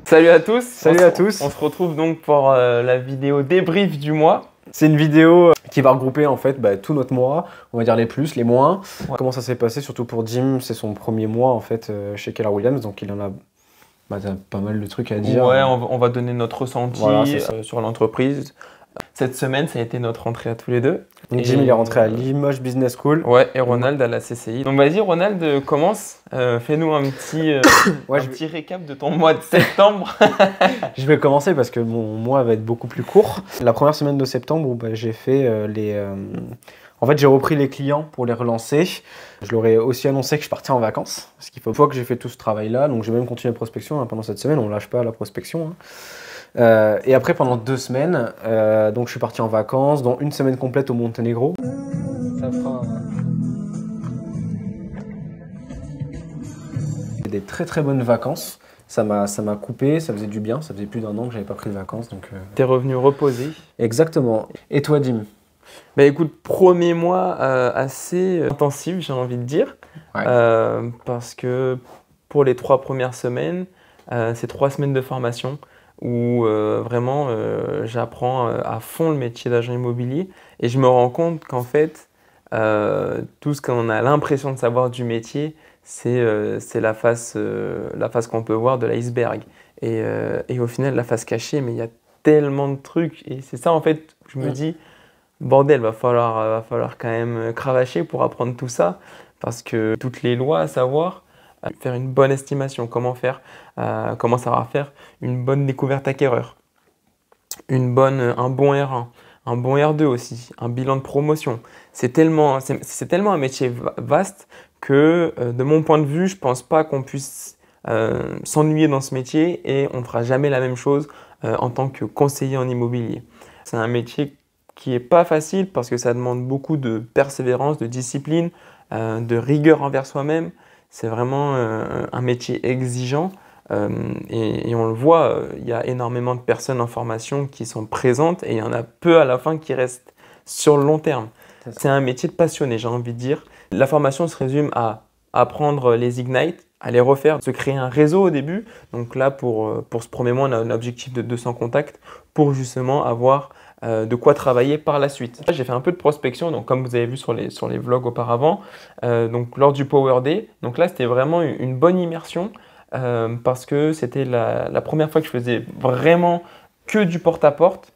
Salut à tous. Salut à tous. On se retrouve donc pour la vidéo débrief du mois. C'est une vidéo qui va regrouper en fait tout notre mois, on va dire les plus, les moins. Ouais. Comment ça s'est passé, surtout pour Jim, c'est son premier mois en fait chez Keller Williams, donc il en a pas mal de trucs à dire. Ouais, on va donner notre ressenti sur l'entreprise. Cette semaine, ça a été notre entrée à tous les deux. Donc Jim, il est rentré à Limoges Business School. Ouais, et Ronald à la CCI. Donc vas-y, Ronald, commence. Fais-nous un petit, petit récap de ton mois de septembre. Je vais commencer parce que mon mois va être beaucoup plus court. La première semaine de septembre, où j'ai fait En fait, j'ai repris les clients pour les relancer. Je leur ai aussi annoncé que je partais en vacances. Parce qu'il faut une fois que j'ai fait tout ce travail-là, donc j'ai même continué la prospection pendant cette semaine. On ne lâche pas la prospection. Et après, pendant 2 semaines, donc je suis parti en vacances, dont une semaine complète au Monténégro. Ça fera des très bonnes vacances. Ça m'a coupé, ça faisait du bien. Ça faisait plus d'1 an que j'avais pas pris de vacances. T'es revenu reposé. Exactement. Et toi, Dim? Bah écoute, premier mois assez intensif, j'ai envie de dire. Ouais. Parce que pour les 3 premières semaines, c'est 3 semaines de formation où vraiment j'apprends à fond le métier d'agent immobilier et je me rends compte qu'en fait, tout ce qu'on a l'impression de savoir du métier, c'est la face qu'on peut voir de l'iceberg. Et au final, la face cachée, mais il y a tellement de trucs. Et c'est ça, en fait, je me dis, bordel, va falloir quand même cravacher pour apprendre tout ça. Parce que toutes les lois à savoir, faire une bonne estimation, comment savoir faire une bonne découverte acquéreur, un bon R1, un bon R2 aussi, un bilan de promotion. C'est tellement un métier vaste que de mon point de vue, je pense pas qu'on puisse s'ennuyer dans ce métier et on ne fera jamais la même chose en tant que conseiller en immobilier. C'est un métier qui n'est pas facile parce que ça demande beaucoup de persévérance, de discipline, de rigueur envers soi-même. C'est vraiment un métier exigeant et on le voit, il y a énormément de personnes en formation qui sont présentes et il y en a peu à la fin qui restent sur le long terme. C'est un métier de passionné, j'ai envie de dire. La formation se résume à apprendre les Ignite, à les refaire, se créer un réseau au début. Donc là, pour ce premier mois, on a un objectif de 200 contacts pour justement avoir de quoi travailler par la suite. J'ai fait un peu de prospection, donc comme vous avez vu sur les vlogs auparavant, donc lors du Power Day. Donc là, c'était vraiment une bonne immersion parce que c'était la première fois que je faisais vraiment que du porte-à-porte.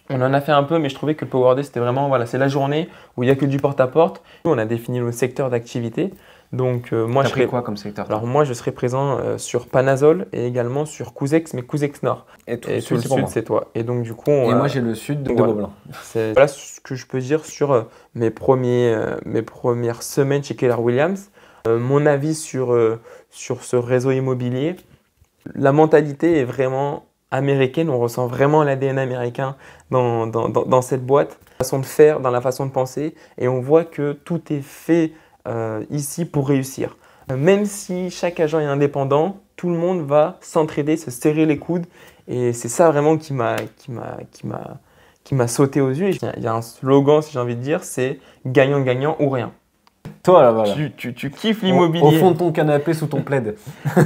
On en a fait un peu, mais je trouvais que le Power Day, c'était vraiment, voilà, c'est la journée où il n'y a que du porte-à-porte. On a défini nos secteurs d'activité. Donc, moi, T'as pris quoi comme secteur? Alors, moi, je serai présent sur Panazol et également sur Couzex, mais Couzex Nord. Et tout le sud, c'est toi. Et donc, du coup, et moi, j'ai le sud de Gobelin. Voilà ce que je peux dire sur mes premières semaines chez Keller Williams. Mon avis sur ce réseau immobilier, la mentalité est vraiment américaine. On ressent vraiment l'ADN américain dans cette boîte. La façon de faire, dans la façon de penser. Et on voit que tout est fait ici pour réussir. Même si chaque agent est indépendant, tout le monde va s'entraider, se serrer les coudes. Et c'est ça vraiment qui m'a sauté aux yeux. Il y a un slogan, si j'ai envie de dire, c'est gagnant-gagnant ou rien. Toi, là, voilà. Tu kiffes l'immobilier. Au fond de ton canapé, sous ton plaid.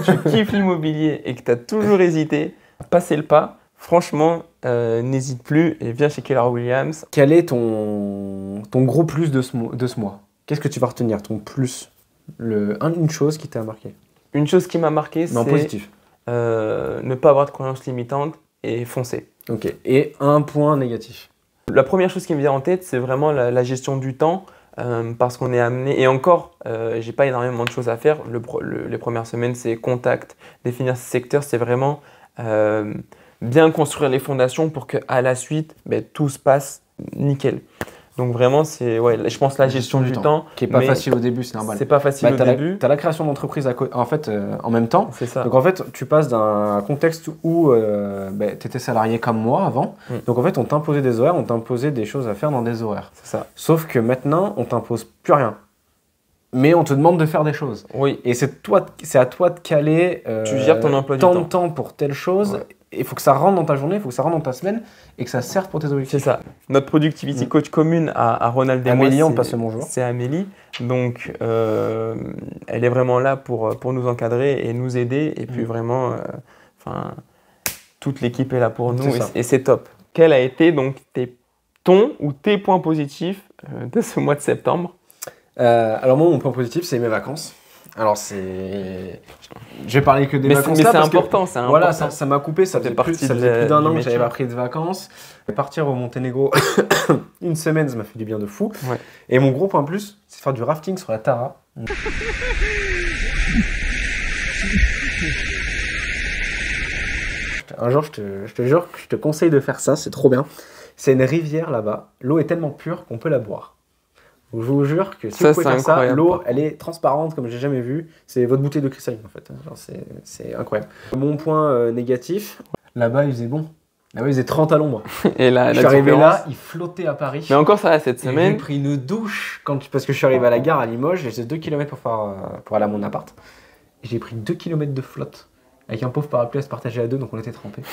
Tu kiffes l'immobilier et que tu as toujours hésité, passer le pas. Franchement, n'hésite plus et viens chez Keller Williams. Quel est ton gros plus de ce mois? Qu'est-ce que tu vas retenir, ton plus? Une chose qui t'a marqué? Une chose qui m'a marqué, c'est positif. Ne pas avoir de croyances limitantes et foncer. Ok. Et un point négatif? La première chose qui me vient en tête, c'est vraiment la gestion du temps. Parce qu'on est amené, et encore, j'ai pas énormément de choses à faire. Les premières semaines, c'est contact, définir ce secteur, c'est vraiment bien construire les fondations pour qu'à la suite, tout se passe nickel. Donc vraiment, c'est, je pense, la gestion du temps. Qui n'est pas facile au début, c'est normal. C'est pas facile au début. Tu as la création d'entreprise en même temps. C'est ça. Donc en fait, tu passes d'un contexte où tu étais salarié comme moi avant. Donc en fait, on t'imposait des horaires, on t'imposait des choses à faire dans des horaires. C'est ça. Sauf que maintenant, on t'impose plus rien. Mais on te demande de faire des choses. Oui. Et c'est à toi de caler tu gères ton emploi du tant de temps pour telle chose. Ouais. Il faut que ça rentre dans ta journée, il faut que ça rentre dans ta semaine et que ça serve pour tes objectifs. C'est ça. Notre productivity coach commune à Ronald et Amélie, moi, on passe le bonjour. C'est Amélie. Donc, elle est vraiment là pour nous encadrer et nous aider. Et puis vraiment, Enfin, toute l'équipe est là pour nous C'est et c'est top. Quel a été donc ton ou tes points positifs de ce mois de septembre? Alors moi, mon point positif, c'est mes vacances. Alors c'est... Je vais parler que des vacances mais là c'est parce important, que c'est voilà, important. ça m'a coupé, ça faisait plus d'1 an que j'avais pas pris de vacances. Partir au Monténégro une semaine, ça m'a fait du bien de fou. Ouais. Et mon gros point plus, c'est faire du rafting sur la Tara. Un jour, je te jure que je te conseille de faire ça, c'est trop bien. C'est une rivière là-bas, l'eau est tellement pure qu'on peut la boire. Donc, je vous jure que si vous pouvez faire ça, l'eau elle est transparente comme j'ai jamais vu. C'est votre bouteille de cristalline en fait. C'est incroyable. Mon point négatif, là-bas il faisait bon. Là-bas il faisait 30 à l'ombre. Et là, je suis arrivé là, il flottait à Paris. Mais encore ça va cette semaine. J'ai pris une douche parce que je suis arrivé à la gare à Limoges. J'ai 2 km pour aller à mon appart. Et j'ai pris 2 km de flotte. Avec un pauvre parapluie à se partager à 2, donc on était trempés.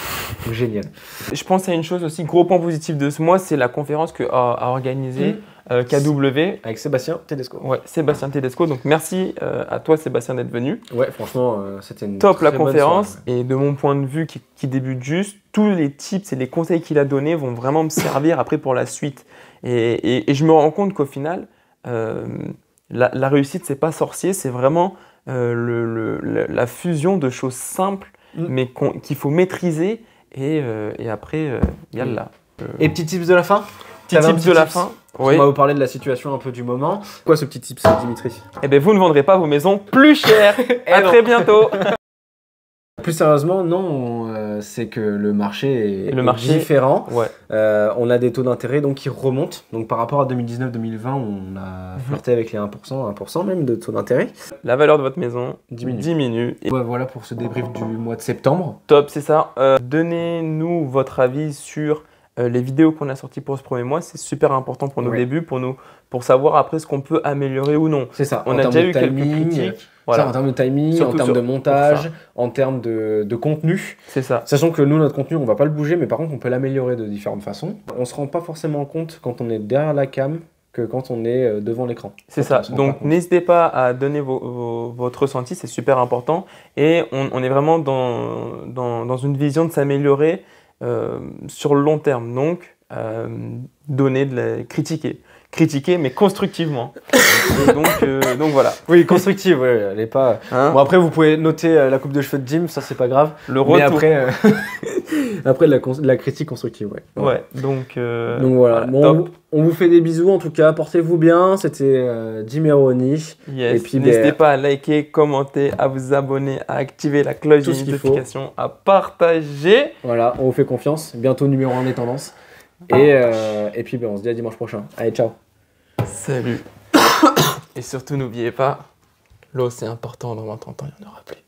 Donc génial. Je pense à une chose aussi, gros point positif de ce mois, c'est la conférence qu'a organisée KW. Avec Sébastien Tedesco. Ouais, Sébastien Tedesco. Donc merci à toi Sébastien d'être venu. Ouais, franchement, c'était une top très la conférence. Bonne soirée. Et de mon point de vue qui débute juste, tous les tips et les conseils qu'il a donnés vont vraiment me servir après pour la suite. Et je me rends compte qu'au final, la réussite, c'est pas sorcier, c'est vraiment la fusion de choses simples, mais qu'il faut maîtriser. Et après, yallah. Et petit tips de la fin? Petit tips de la fin. Oui. On va vous parler de la situation un peu du moment. Quoi ce petit tips, Dimitri? Eh bien, vous ne vendrez pas vos maisons plus chères. À très bientôt. Plus sérieusement, non, c'est que le marché est différent. Ouais. On a des taux d'intérêt donc qui remontent. Donc par rapport à 2019-2020, on a flirté avec les 1%, 1% même de taux d'intérêt. La valeur de votre maison diminue. Et ouais, voilà pour ce débrief du mois de septembre. Top, c'est ça. Donnez-nous votre avis sur les vidéos qu'on a sorties pour ce premier mois. C'est super important pour nos débuts, pour savoir après ce qu'on peut améliorer ou non. C'est ça. On a déjà eu quelques critiques. Voilà. Ça, en termes de timing, surtout en termes de montage, en termes de contenu. C'est ça. Sachant que nous, notre contenu, on va pas le bouger, mais par contre, on peut l'améliorer de différentes façons. On se rend pas forcément compte quand on est derrière la cam que quand on est devant l'écran. C'est ça. Donc, n'hésitez pas à donner votre ressenti, c'est super important. Et on est vraiment dans une vision de s'améliorer sur le long terme. Donc, critiquer, mais constructivement. Et donc voilà. Oui, constructive, ouais, elle est pas. Bon, après, vous pouvez noter la coupe de cheveux de Jim, ça c'est pas grave. Le retour. Mais après, après la critique constructive, ouais. Ouais, donc voilà. Bon, on vous fait des bisous en tout cas, portez-vous bien. C'était Jim et Ronnie. Yes. Et puis n'hésitez pas à liker, commenter, à vous abonner, à activer la cloche de notification, à partager. Voilà, on vous fait confiance. Bientôt numéro 1 des tendances. Et puis on se dit à dimanche prochain. Allez, ciao. Salut. Et surtout n'oubliez pas, l'eau c'est important, dans 20 ans il n'y en aura plus.